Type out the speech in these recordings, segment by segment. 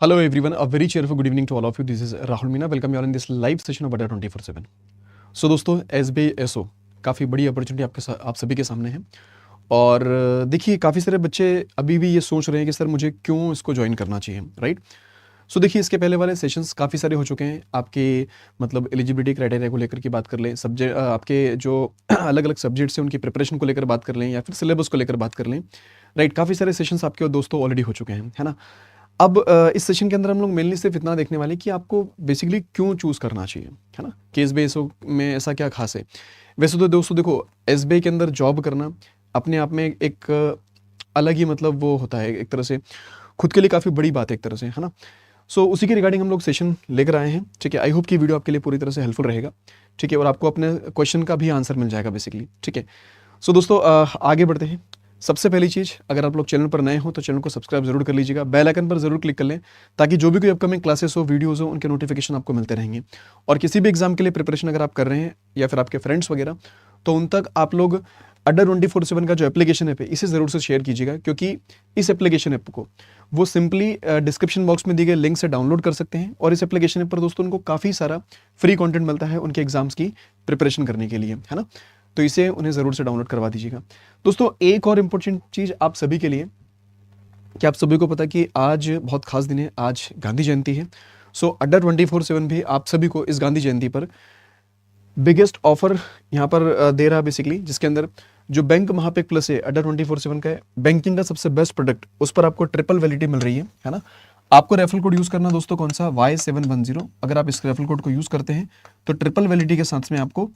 Hello everyone, a very cheerful good evening to all of you. This is Rahul Meena. Welcome you all in this live session of Adda 24/7. So दोस्तों SBSO काफ़ी बड़ी opportunity आप सभी के सामने है और देखिए काफ़ी सारे बच्चे अभी भी ये सोच रहे हैं कि सर मुझे क्यों इसको ज्वाइन करना चाहिए, राइट? सो देखिए इसके पहले वाले सेशंस काफ़ी सारे हो चुके हैं। आपके मतलब एलिजिबिलिटी क्राइटेरिया को लेकर की बात कर लें, सब्जेक्ट आपके जो अलग अलग सब्जेक्ट्स हैं उनकी प्रिपरेशन को लेकर बात कर लें या फिर सिलेबस को लेकर बात कर लें, राइट? काफ़ी सारे सेशंस आपके दोस्तों ऑलरेडी हो चुके हैं, है ना? अब इस सेशन के अंदर हम लोग मेनली सिर्फ इतना देखने वाले हैं कि आपको बेसिकली क्यों चूज़ करना चाहिए, है ना? केस बेसो में ऐसा क्या खास है? वैसे तो दोस्तों देखो, एसबीआई के अंदर जॉब करना अपने आप में एक अलग ही मतलब वो होता है, एक तरह से खुद के लिए काफ़ी बड़ी बात है एक तरह से, है ना? सो उसी के रिगार्डिंग हम लोग सेशन लेकर आए हैं, ठीक है? आई होप कि वीडियो आपके लिए पूरी तरह से हेल्पफुल रहेगा, ठीक है? और आपको अपने क्वेश्चन का भी आंसर मिल जाएगा बेसिकली, ठीक है? सो दोस्तों आगे बढ़ते हैं। सबसे पहली चीज़, अगर आप लोग चैनल पर नए हो तो चैनल को सब्सक्राइब जरूर कर लीजिएगा, बेल आइकन पर जरूर क्लिक कर लें ताकि जो भी कोई अपकमिंग क्लासेस हो, वीडियोज़ हो, उनके नोटिफिकेशन आपको मिलते रहेंगे। और किसी भी एग्जाम के लिए प्रिपरेशन अगर आप कर रहे हैं या फिर आपके फ्रेंड्स वगैरह, तो उन तक आप लोग अड्डा 24/7 का जो एप्लीकेशन ऐप है इसे ज़रूर से शेयर कीजिएगा, क्योंकि इस एप्लीकेशन ऐप को वो सिंपली डिस्क्रिप्शन बॉक्स में दिए गए लिंक से डाउनलोड कर सकते हैं और इस एप्लीकेशन ऐप पर दोस्तों उनको काफ़ी सारा फ्री कंटेंट मिलता है उनके एग्जाम्स की प्रिपरेशन करने के लिए, है ना? तो इसे उन्हें ज़रूर से डाउनलोड करवा दीजिएगा। दोस्तों एक और इम्पोर्टेंट चीज़ आप सभी के लिए, कि आप सभी को पता है कि आज बहुत खास दिन है, आज गांधी जयंती है। सो अड्डा 24/7 भी आप सभी को इस गांधी जयंती पर बिगेस्ट ऑफर यहाँ पर दे रहा है बेसिकली, जिसके अंदर जो बैंक महापेक प्लस है अड्डा 24/7 का है, बैंकिंग का सबसे बेस्ट प्रोडक्ट, उस पर आपको ट्रिपल वैलिडिटी मिल रही है ना? आपको रेफरल कोड यूज करना दोस्तों कौन सा, Y710। अगर आप इस रेफरल कोड को यूज करते हैं तो ट्रिपल वैलिडिटी के साथ में आपको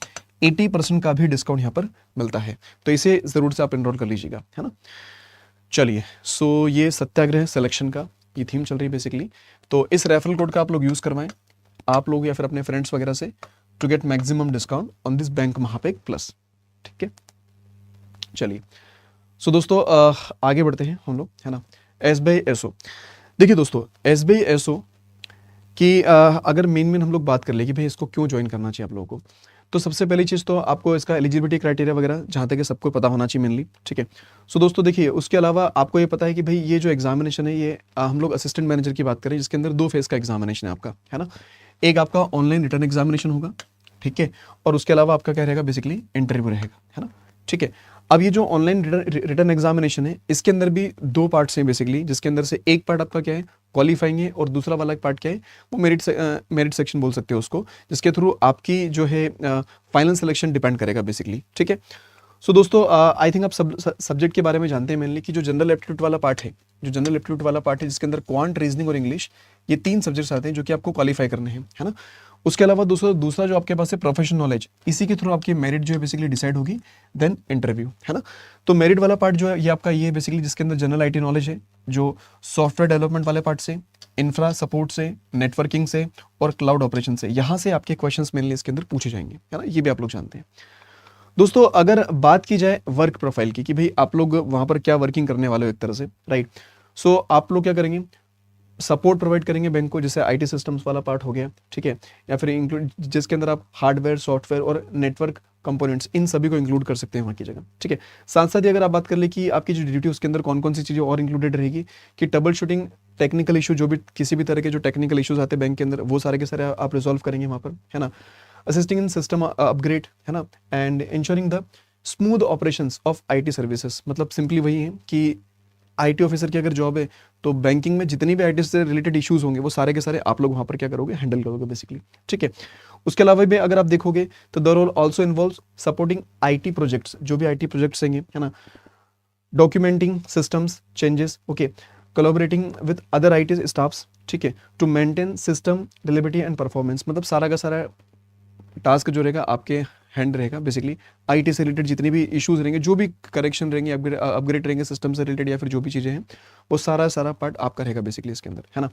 80% का भी डिस्काउंट यहाँ पर मिलता है, तो इसे जरूर से आप एनरोल कर लीजिएगा, है ना? चलिए, सो ये सत्याग्रह सिलेक्शन का ये थीम चल रही है बेसिकली, तो इस रेफरल कोड का आप लोग यूज करवाएं, आप लोग या फिर अपने फ्रेंड्स वगैरह से, to get maximum discount on this bank महापेक प्लस, ठीक है? चलिए, सो दोस्तों आगे बढ़ते हैं हम लोग, है ना? SBISO। देखिए दोस्तों, SBISO कि अगर मेन हम लोग बात कर ले कि भाई इसको क्यों ज्वाइन करना चाहिए आप लोगों को, तो सबसे पहली चीज़ तो आपको इसका एलिजिबिलिटी क्राइटेरिया वगैरह जहाँ तक है सबको पता होना चाहिए मेनली, ठीक है? सो दोस्तों देखिए, उसके अलावा आपको ये पता है कि भाई ये जो एग्जामिनेशन है ये हम लोग असिस्टेंट मैनेजर की बात करें, जिसके अंदर 2 फेज का एग्जामिनेशन है आपका, है ना? एक आपका ऑनलाइन रिटर्न एग्जामिनेशन होगा, ठीक है? और उसके अलावा आपका क्या रहेगा, बेसिकली इंटरव्यू रहेगा, है ना? ठीक है। अब ये जो ऑनलाइन रिटर्न एग्जामिनेशन है, इसके अंदर भी 2 पार्ट्स हैं बेसिकली, जिसके अंदर से एक पार्ट आपका क्या है, क्वालिफाइंग है, और दूसरा वाला पार्ट क्या है, वो मेरिट सेक्शन बोल सकते हो उसको, जिसके थ्रू आपकी जो है फाइनल सिलेक्शन डिपेंड करेगा बेसिकली, ठीक है? सो दोस्तों आई थिंक आप सब्जेक्ट के बारे में जानते हैं मेनली कि जो जनरल एप्टीट्यूड वाला पार्ट है, जिसके अंदर क्वांट, रीजनिंग और इंग्लिश, ये 3 सब्जेक्ट्स आते हैं जो कि आपको क्वालिफाई करने हैं, है ना? उसके अलावा दूसरा जो आपके पास है प्रोफेशनल नॉलेज, इसी के थ्रू आपकी मेरिट जो है बेसिकली डिसाइड होगी, देन इंटरव्यू, है ना? तो मेरिट वाला पार्ट जो है ये आपका ये है बेसिकली, जिसके अंदर जनरल IT नॉलेज है, जो सॉफ्टवेयर डेवलपमेंट वाले पार्ट से, इंफ्रा सपोर्ट से, नेटवर्किंग से और क्लाउड ऑपरेशन से, यहाँ से आपके क्वेश्चंस मेनली इसके अंदर पूछे जाएंगे, है ना? ये भी आप लोग जानते हैं। दोस्तों अगर बात की जाए वर्क प्रोफाइल की कि भाई आप लोग वहां पर क्या वर्किंग करने वाले हो एक तरह से, राइट? सो आप लोग क्या करेंगे, सपोर्ट प्रोवाइड करेंगे बैंक को, जैसे IT सिस्टम्स वाला पार्ट हो गया, ठीक है? या फिर इंक्लूड जिसके अंदर आप हार्डवेयर, सॉफ्टवेयर और नेटवर्क कंपोनेंट्स, इन सभी को इंक्लूड कर सकते हैं वहाँ की जगह, ठीक है? साथ साथ ही अगर आप बात कर ले कि आपकी जो ड्यूटी उसके अंदर कौन कौन सी चीज़ें और इंक्लूडेड रहेगी, कि ट्रबल शूटिंग, टेक्निकल इशू, जो भी किसी भी तरह के जो टेक्निकल इशूज आते हैं बैंक के अंदर, वो सारे के सारे आप रिजॉल्व करेंगे वहाँ पर, है ना? असिस्टिंग इन सिस्टम अपग्रेड, है ना? And ensuring the smooth operations of IT services, मतलब सिंपली वही है कि IT ऑफिसर की अगर जॉब है तो बैंकिंग में जितनी भी IT से रिलेटेड इश्यूज होंगे वो सारे के सारे आप लोग वहाँ पर क्या करोगे, हैंडल करोगे बेसिकली, ठीक है? उसके अलावा भी अगर आप देखोगे तो the role also involve supporting IT projects, जो भी IT प्रोजेक्ट्स होंगे, है ना? Documenting systems changes, okay, collaborating with other IT staffs, ठीक है, to maintain system reliability and performance, मतलब सारा का सारा टास्क जो रहेगा आपके हैंड रहेगा बेसिकली, IT से रिलेटेड जितनी भी इश्यूज रहेंगे, जो भी करेक्शन रहेंगे, अपग्रेड रहेंगे सिस्टम से रिलेटेड या फिर जो भी चीज़ें हैं, वो सारा पार्ट आपका रहेगा बेसिकली इसके अंदर, है ना?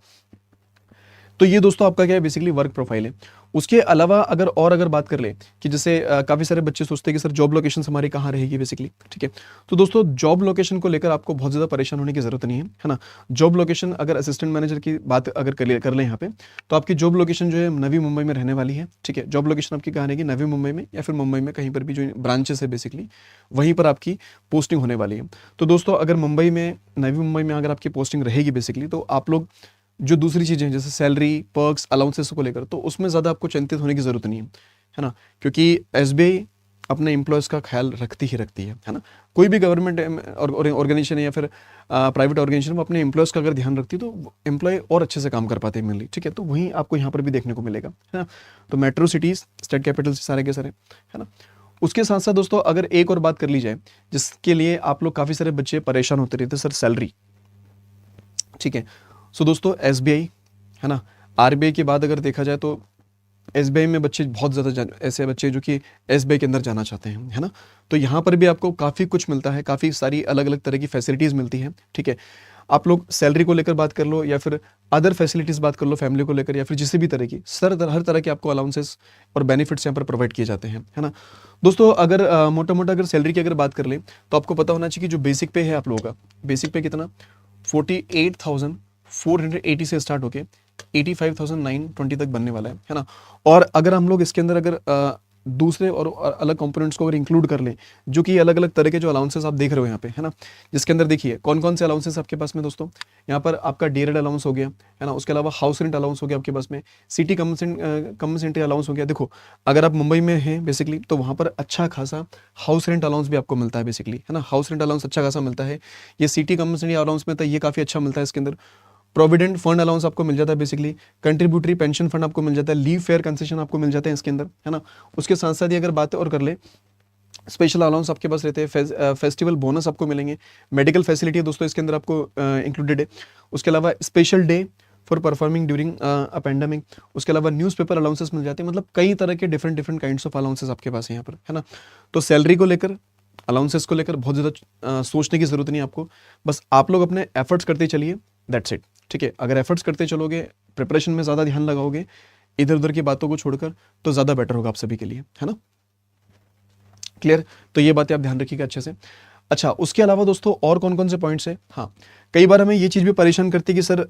तो ये दोस्तों आपका क्या है, बेसिकली वर्क प्रोफाइल है। उसके अलावा अगर बात कर ले कि जैसे काफ़ी सारे बच्चे सोचते हैं कि सर जॉब लोकेशन हमारी कहाँ रहेगी बेसिकली, ठीक है? तो दोस्तों जॉब लोकेशन को लेकर आपको बहुत ज़्यादा परेशान होने की ज़रूरत नहीं है ना? जॉब लोकेशन, अगर असिस्टेंट मैनेजर की बात अगर कर लें यहाँ पे, तो आपकी जॉब लोकेशन जो है नवी मुंबई में रहने वाली है, ठीक है? जॉब लोकेशन आपकी कहाँ रहेगी, नवी मुंबई में या फिर मुंबई में कहीं पर भी जो ब्रांचेस है बेसिकली, वहीं पर आपकी पोस्टिंग होने वाली है। तो दोस्तों अगर नवी मुंबई में अगर आपकी पोस्टिंग रहेगी बेसिकली, तो आप लोग जो दूसरी चीज़ें हैं जैसे सैलरी, पर्क्स, अलाउंसेस को लेकर, तो उसमें ज़्यादा आपको चिंतित होने की ज़रूरत नहीं है ना, क्योंकि एसबीआई अपने एम्प्लॉयज़ का ख्याल रखती ही रखती है ना। कोई भी गवर्नमेंट ऑर्गेनाइजेशन है या फिर प्राइवेट ऑर्गेनाइजेशन, वो अपने एम्प्लॉयज़ का अगर ध्यान रखती है तो एम्प्लॉय और अच्छे से काम कर पाते हैं मेनली, ठीक है। तो वहीं आपको यहाँ पर भी देखने को मिलेगा, है ना। तो मेट्रो सिटीज़, स्टेट कैपिटल से सारे के सारे, है ना। उसके साथ साथ दोस्तों अगर एक और बात कर ली जाए जिसके लिए आप लोग काफ़ी सारे बच्चे परेशान होते रहते हैं, सर सैलरी, ठीक है। सो दोस्तों एसबीआई, है ना, आरबीआई के बाद अगर देखा जाए तो एसबीआई में बच्चे बहुत ज़्यादा ऐसे बच्चे जो कि एसबीआई के अंदर जाना चाहते हैं, है ना। तो यहाँ पर भी आपको काफ़ी कुछ मिलता है, काफ़ी सारी अलग अलग तरह की फैसिलिटीज़ मिलती हैं, ठीक है। आप लोग सैलरी को लेकर बात कर लो या फिर अदर फैसिलिटीज़ बात कर लो, फैमिली को लेकर या फिर जिस भी तरह की, हर तरह के आपको अलाउंसेस और बेनिफिट्स यहाँ पर प्रोवाइड किए जाते हैं, है ना। दोस्तों अगर मोटा मोटा अगर सैलरी की अगर बात कर लें तो आपको पता होना चाहिए कि जो बेसिक पे है आप लोगों का, बेसिक पे कितना 48,480 से स्टार्ट होके 85,920 तक बनने वाला है ना। और अगर हम लोग इसके अंदर अगर दूसरे और अलग कंपोनेंट्स को अगर इंक्लूड कर लें, जो कि अलग अलग तरह के जो अलाउंसेस आप देख रहे हो यहाँ पे, है ना, जिसके अंदर देखिए कौन कौन से अलाउंसेस आपके पास में दोस्तों। यहाँ पर आपका डे रेंट अलाउंस हो गया, है ना, उसके अलावा हाउस रेंट अलाउंस हो गया आपके पास में, सिटी कम्पनसेंट्री अलाउंस हो गया। देखो अगर आप मुंबई में हैं बेसिकली तो वहाँ पर अच्छा खासा हाउस रेंट अलाउंस भी आपको मिलता है बेसिकली, है ना। हाउस रेंट अलाउंस अच्छा खासा मिलता है। ये सिटी कम्पनसेंट्री अलाउंस में तो ये काफ़ी अच्छा मिलता है इसके अंदर। प्रोविडेंट फंड अलाउंस आपको मिल जाता है बेसिकली, कंट्रीब्यूटरी पेंशन फंड आपको मिल जाता है, लीव फेयर कंसेशन आपको मिल जाते हैं इसके अंदर, है ना। उसके साथ साथ ही अगर बात और कर ले, स्पेशल अलाउंस आपके पास रहते हैं, फेस्टिवल बोनस आपको मिलेंगे, मेडिकल फैसिलिटी है दोस्तों इसके अंदर आपको इंक्लूडेड है। उसके अलावा special day for performing during a pandemic, उसके अलावा न्यूज़पेपर अलाउंसेस मिल जाते हैं। मतलब कई तरह के different different kinds of allowances आपके पास है यहाँ पर, है ना। तो सैलरी को लेकर, अलाउंसेस को लेकर बहुत ज़्यादा सोचने की ज़रूरत नहीं है आपको, बस आप लोग अपने एफर्ट्स करते चलिए, दैट्स इट, ठीक है। अगर एफर्ट्स करते चलोगे, प्रिपरेशन में ज़्यादा ध्यान लगाओगे, इधर उधर की बातों को छोड़कर, तो ज़्यादा बेटर होगा आप सभी के लिए, है ना। क्लियर, तो ये बातें आप ध्यान रखिएगा अच्छे से। अच्छा, उसके अलावा दोस्तों और कौन कौन से पॉइंट्स हैं। हाँ, कई बार हमें ये चीज़ भी परेशान करती है कि सर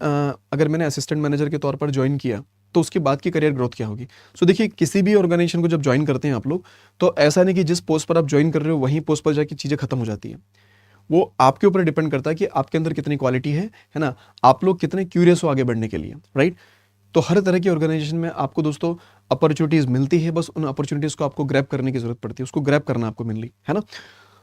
अगर मैंने असिस्टेंट मैनेजर के तौर पर ज्वाइन किया तो उसके बाद की करियर ग्रोथ क्या होगी। सो देखिए, किसी भी ऑर्गेनाइजेशन को जब ज्वाइन करते हैं आप लोग, तो ऐसा नहीं कि जिस पोस्ट पर आप ज्वाइन कर रहे हो वहीं पोस्ट पर जाके चीज़ें खत्म हो जाती है। वो आपके ऊपर डिपेंड करता है कि आपके अंदर कितनी क्वालिटी है ना, आप लोग कितने क्यूरियस हो आगे बढ़ने के लिए, राइट। तो हर तरह की ऑर्गेनाइजेशन में आपको दोस्तों अपॉर्चुनिटीज़ मिलती है, बस उन अपॉर्चुनिटीज़ को आपको ग्रैब करने की जरूरत पड़ती है, उसको ग्रैब करना आपको मेनली, है ना।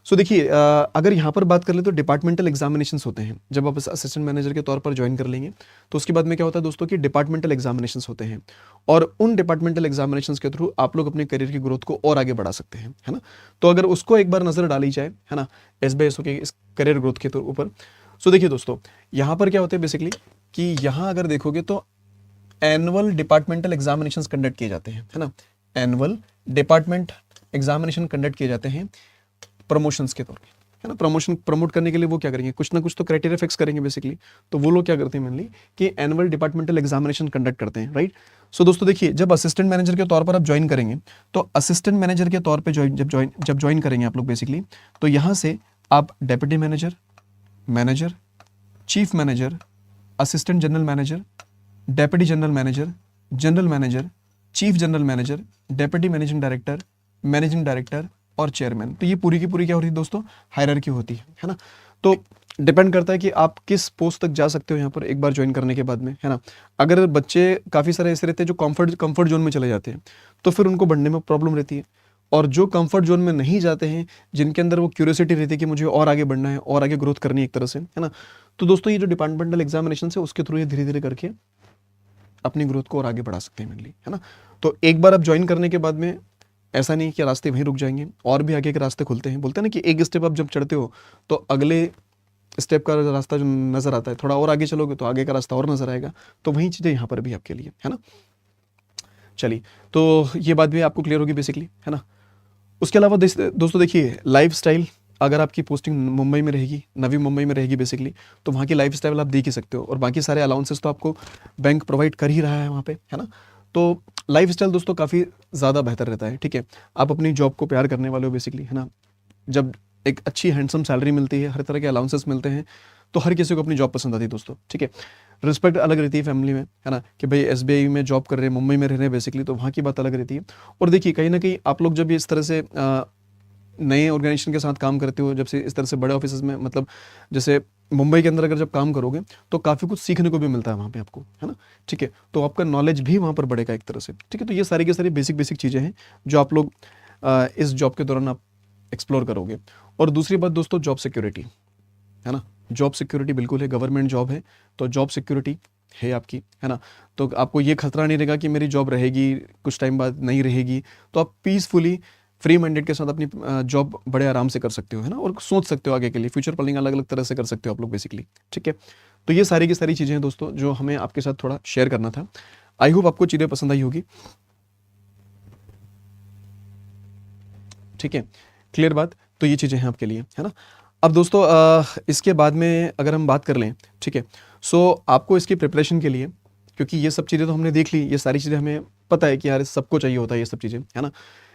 सो देखिए, अगर यहाँ पर बात कर ले तो डिपार्टमेंटल एग्जामिनेशंस होते हैं जब आप असिस्टेंट मैनेजर के तौर पर ज्वाइन कर लेंगे। तो उसके बाद में क्या होता है दोस्तों कि डिपार्टमेंटल एग्जामिनेशंस होते हैं, और उन डिपार्टमेंटल एग्जामिनेशंस के थ्रू आप लोग अपने करियर की ग्रोथ को और आगे बढ़ा सकते हैं, है ना। तो अगर उसको एक बार नज़र डाली जाए, है ना, एसबीआईएसओ के इस करियर ग्रोथ के ऊपर। सो देखिए दोस्तों, यहाँ पर क्या होता है बेसिकली कि यहाँ अगर देखोगे तो एनुअल डिपार्टमेंटल एग्जामिनेशंस कंडक्ट किए जाते हैं, है ना। एनुअल डिपार्टमेंट एग्जामिनेशन कंडक्ट किए जाते हैं प्रमोशंस के तौर पे, है ना। प्रमोट करने के लिए वो क्या करेंगे, कुछ ना कुछ तो क्राइटेरिया फिक्स करेंगे बेसिकली। तो वो लोग क्या करते हैं मेनली कि एनुअल डिपार्टमेंटल एग्जामिनेशन कंडक्ट करते हैं, राइट। सो दोस्तों देखिए, जब असिस्टेंट मैनेजर के तौर पर आप ज्वाइन करेंगे, तो असिस्टेंट मैनेजर के तौर पर जब ज्वाइन करेंगे आप लोग बेसिकली, तो यहाँ से आप deputy manager, manager, chief manager, assistant general manager, deputy general manager, chief general manager, deputy managing director और चेयरमैन। तो ये पूरी की पूरी क्या होती है दोस्तों, हायरार्की होती है ना। तो डिपेंड करता है कि आप किस पोस्ट तक जा सकते हो यहाँ पर एक बार ज्वाइन करने के बाद में, है ना। अगर बच्चे काफ़ी सारे ऐसे रहते हैं जो कंफर्ट जोन में चले जाते हैं, तो फिर उनको बढ़ने में प्रॉब्लम रहती है। और जो कंफर्ट जोन में नहीं जाते हैं, जिनके अंदर वो क्यूरियोसिटी रहती है कि मुझे और आगे बढ़ना है और आगे ग्रोथ करनी है एक तरह से, है ना, तो दोस्तों ये जो डिपार्टमेंटल एग्जामिनेशन है उसके थ्रू ये धीरे धीरे करके अपनी ग्रोथ को और आगे बढ़ा सकते हैं मेनली, है ना। तो एक बार आप ज्वाइन करने के बाद में ऐसा नहीं कि रास्ते वहीं रुक जाएंगे, और भी आगे के रास्ते खुलते हैं। बोलते हैं ना कि एक स्टेप आप जब चढ़ते हो तो अगले स्टेप का रास्ता जो नजर आता है, थोड़ा और आगे चलोगे तो आगे का रास्ता और नजर आएगा। तो वही चीज़ें यहाँ पर भी आपके लिए, है ना। चलिए, तो ये बात भी आपको क्लियर होगी बेसिकली, है ना। उसके अलावा दोस्तों देखिए, लाइफ स्टाइल, अगर आपकी पोस्टिंग मुंबई में रहेगी, नवी मुंबई में रहेगी बेसिकली, तो वहाँ की लाइफ स्टाइल आप देख ही सकते हो, और बाकी सारे अलाउंसेस तो आपको बैंक प्रोवाइड कर ही रहा है वहाँ पे, है ना। तो लाइफ स्टाइल दोस्तों काफ़ी ज़्यादा बेहतर रहता है, ठीक है। आप अपनी जॉब को प्यार करने वाले हो बेसिकली, है ना। जब एक अच्छी हैंडसम सैलरी मिलती है, हर तरह के अलाउंसेस मिलते हैं, तो हर किसी को अपनी जॉब पसंद आती है दोस्तों, ठीक है। रिस्पेक्ट अलग रहती है फैमिली में, है ना, कि भाई एसबीआई में जॉब कर रहे हैं, मुंबई में रह रहे हैं बेसिकली, तो वहाँ की बात अलग रहती है। और देखिए, कहीं ना कहीं आप लोग जब इस तरह से नए ऑर्गेनाइजेशन के साथ काम करते हो, जब से इस तरह से बड़े ऑफिस में, मतलब जैसे मुंबई के अंदर अगर जब काम करोगे तो काफ़ी कुछ सीखने को भी मिलता है वहाँ पे आपको, है ना। ठीक है, तो आपका नॉलेज भी वहाँ पर बढ़ेगा एक तरह से। ठीक है, तो ये सारी की सारी बेसिक बेसिक चीज़ें हैं जो आप लोग इस जॉब के दौरान आप एक्सप्लोर करोगे। और दूसरी बात दोस्तों, जॉब सिक्योरिटी, है ना। जॉब सिक्योरिटी बिल्कुल है, गवर्नमेंट जॉब है तो जॉब सिक्योरिटी है आपकी, है ना। तो आपको ये खतरा नहीं रहेगा कि मेरी जॉब रहेगी कुछ टाइम बाद नहीं रहेगी, तो आप पीसफुली फ्री माइंडेड के साथ अपनी जॉब बड़े आराम से कर सकते हो, है ना। और सोच सकते हो आगे के लिए, फ्यूचर प्लानिंग अलग अलग तरह से कर सकते हो आप लोग बेसिकली। ठीक है, तो ये सारी की सारी चीज़ें हैं दोस्तों जो हमें आपके साथ थोड़ा शेयर करना था। आई होप आपको चीज़ें पसंद आई होगी। ठीक है, क्लियर बात। तो ये चीज़ें हैं आपके लिए, है ना। अब दोस्तों इसके बाद में अगर हम बात कर लें, ठीक है, सो आपको इसकी प्रिपरेशन के लिए, क्योंकि ये सब चीज़ें तो हमने देख ली, ये सारी चीज़ें हमें पता है कि यार सबको चाहिए होता है ये सब चीज़ें, है ना।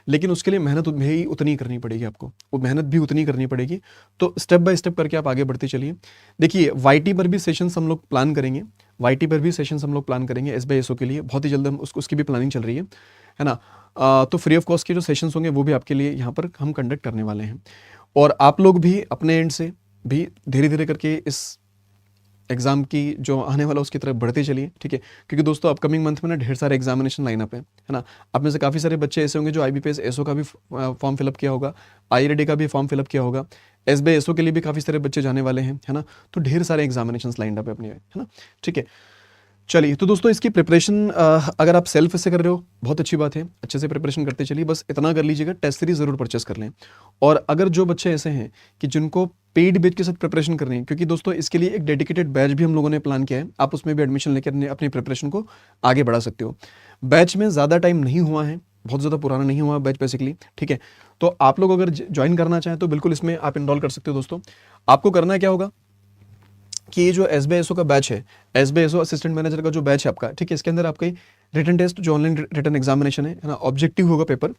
लेकिन उसके लिए मेहनत भी उतनी करनी पड़ेगी आपको, वो मेहनत भी उतनी करनी पड़ेगी। तो स्टेप बाय स्टेप करके आप आगे बढ़ते चलिए। देखिए वाईटी पर भी सेशंस हम लोग प्लान करेंगे, वाईटी पर भी सेशंस हम लोग प्लान करेंगे एसबीआईएसओ के लिए, बहुत ही जल्द हम उसकी भी प्लानिंग चल रही है ना। तो फ्री ऑफ कॉस्ट के जो सेशंस होंगे वो भी आपके लिए यहाँ पर हम कंडक्ट करने वाले हैं। और आप लोग भी अपने एंड से भी धीरे धीरे करके इस एग्ज़ाम की जो आने वाला उसकी तरफ बढ़ते चलिए। ठीक है, क्योंकि दोस्तों अपकमिंग मंथ में ना ढेर सारे एग्जामिनेशन लाइनअप है ना। आप में से काफ़ी सारे बच्चे ऐसे होंगे जो IBPS एसओ का भी फॉर्म फिलअप किया होगा, IRD का भी फॉर्म फिलअप किया होगा, SBISO के लिए भी काफ़ी सारे बच्चे जाने वाले हैं, है ना। तो ढेर सारे एग्जामिनेशन लाइनअप है अपने, है ना। ठीक है, चलिए तो दोस्तों इसकी प्रिपरेशन अगर आप सेल्फ से कर रहे हो बहुत अच्छी बात है, अच्छे से प्रिपरेशन करते चलिए। बस इतना कर लीजिएगा, टेस्ट सीरीज ज़रूर परचेस कर लें। और अगर जो बच्चे ऐसे हैं कि जिनको पेड बैच के साथ प्रिपरेशन करनी है, क्योंकि दोस्तों इसके लिए एक डेडिकेटेड बैच भी हम लोगों ने प्लान किया है, आप उसमें भी एडमिशन लेकर अपनी प्रिपरेशन को आगे बढ़ा सकते हो। बैच में ज़्यादा टाइम नहीं हुआ है, बहुत ज़्यादा पुराना नहीं हुआ बैच बेसिकली। ठीक है, तो आप लोग अगर ज्वाइन करना चाहें तो बिल्कुल इसमें आप इनरोल कर सकते हो। दोस्तों आपको करना क्या होगा कि ये जो SBISO का बैच है, SBISO असिस्टेंट मैनेजर का जो बैच है आपका, ठीक है, इसके अंदर आपका रिटन टेस्ट जो ऑनलाइन रिटन एग्जामिनेशन है ना, ऑब्जेक्टिव होगा पेपर,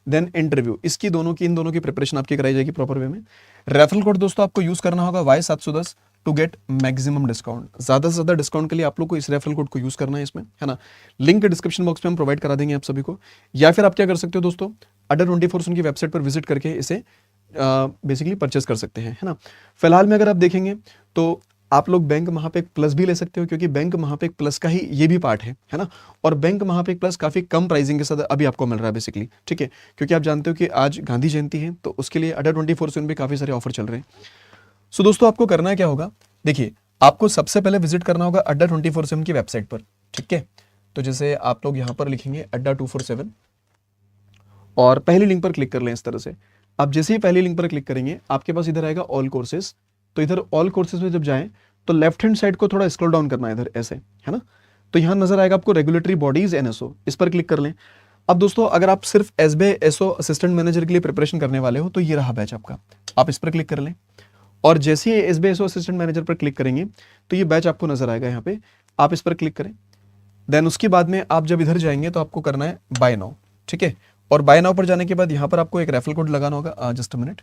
देन इंटरव्यू, इसकी इन दोनों की प्रिपरेशन आपकी कराई जाएगी प्रॉपर वे में। रेफरल कोड दोस्तों आपको यूज करना होगा Y710 to get maximum discount. ज़्यादा से ज़्यादा डिस्काउंट के लिए आप लोग को इस रेफरल कोड को यूज करना है इसमें, है ना। लिंक डिस्क्रिप्शन बॉक्स में हम प्रोवाइड करा देंगे आप सभी को, या फिर आप क्या कर सकते हो दोस्तों, Adda24 की वेबसाइट पर विजिट करके इसे बेसिकली परचेस कर सकते हैं, है ना। फिलहाल में अगर आप देखेंगे तो आप लोग बैंक महापेक प्लस भी ले सकते हो, क्योंकि बैंक महापेक प्लस का ही ये भी पार्ट है ना। और बैंक महापेक प्लस काफ़ी कम प्राइसिंग के साथ अभी आपको मिल रहा है बेसिकली। ठीक है, क्योंकि आप जानते हो कि आज गांधी जयंती है, तो उसके लिए Adda24 भी काफ़ी सारे ऑफर चल रहे हैं। सो दोस्तों आपको करना क्या होगा, देखिए आपको सबसे पहले विजिट करना होगा Adda24 की वेबसाइट पर। ठीक है, तो जैसे आप लोग यहाँ पर लिखेंगे Adda247 और पहली लिंक पर क्लिक कर लें इस तरह से। आप जैसे ही पहली लिंक पर क्लिक करेंगे आपके पास इधर आएगा ऑल कोर्सेज। तो इधर ऑल कोर्सेज में जब जाएं तो लेफ्ट हैंड साइड को थोड़ा स्क्रॉल डाउन करना है इधर ऐसे, है ना। तो यहाँ नजर आएगा आपको रेगुलेटरी बॉडीज NSO, इस पर क्लिक कर लें। अब दोस्तों अगर आप सिर्फ SBISO असिस्टेंट मैनेजर के लिए प्रिपरेशन करने वाले हो तो ये रहा बैच आपका, आप इस पर क्लिक कर लें। और जैसे ही SBISO असिस्टेंट मैनेजर पर क्लिक करेंगे तो ये बैच आपको नजर आएगा यहाँ पे, आप इस पर क्लिक करें। देन उसके बाद में आप जब इधर जाएंगे तो आपको करना है बाय नाउ। ठीक है, और बाय नाउ पर जाने के बाद यहाँ पर आपको एक रेफरल कोड लगाना होगा, just a minute.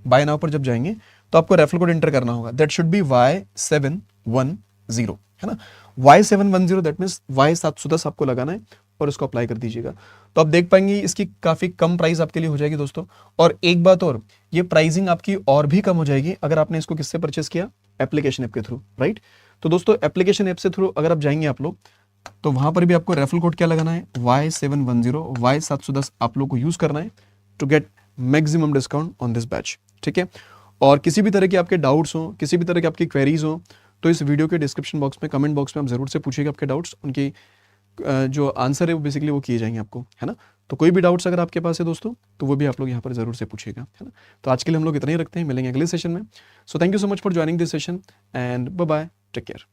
Buy now पर जब जाएंगे तो आपको रेफरल कोड एंटर करना होगा, दैट शुड बी Y710, है ना। Y710 दैट मीन्स Y710 आपको लगाना है और इसको अप्लाई कर दीजिएगा। तो आप देख पाएंगे इसकी काफ़ी कम प्राइस आपके लिए हो जाएगी दोस्तों। और एक बात और, ये प्राइसिंग आपकी और भी कम हो जाएगी अगर आपने इसको किससे परचेस किया, एप्लीकेशन ऐप के थ्रू, राइट। तो दोस्तों एप्लीकेशन ऐप से थ्रू अगर आप जाएंगे आप लोग तो वहां पर भी आपको रेफरल कोड क्या लगाना है, Y710 Y710 आप लोग को यूज करना है to get maximum discount on this batch. ठीक है, और किसी भी तरह के आपके डाउट्स हो, किसी भी तरह की आपकी क्वेरीज हो तो इस वीडियो के डिस्क्रिप्शन बॉक्स में, कमेंट बॉक्स में आप जरूर से पूछिएगा आपके डाउट्स, उनकी जो आंसर है वो बेसिकली वो किए जाएंगे आपको, है ना। तो कोई भी डाउट्स अगर आपके पास है दोस्तों तो वो भी आप लोग यहाँ पर जरूर से पूछिएगा, है ना। तो आज के लिए हम लोग इतना ही रखते हैं, मिलेंगे अगले सेशन में। So thank you so much for joining this session and bye bye, take care.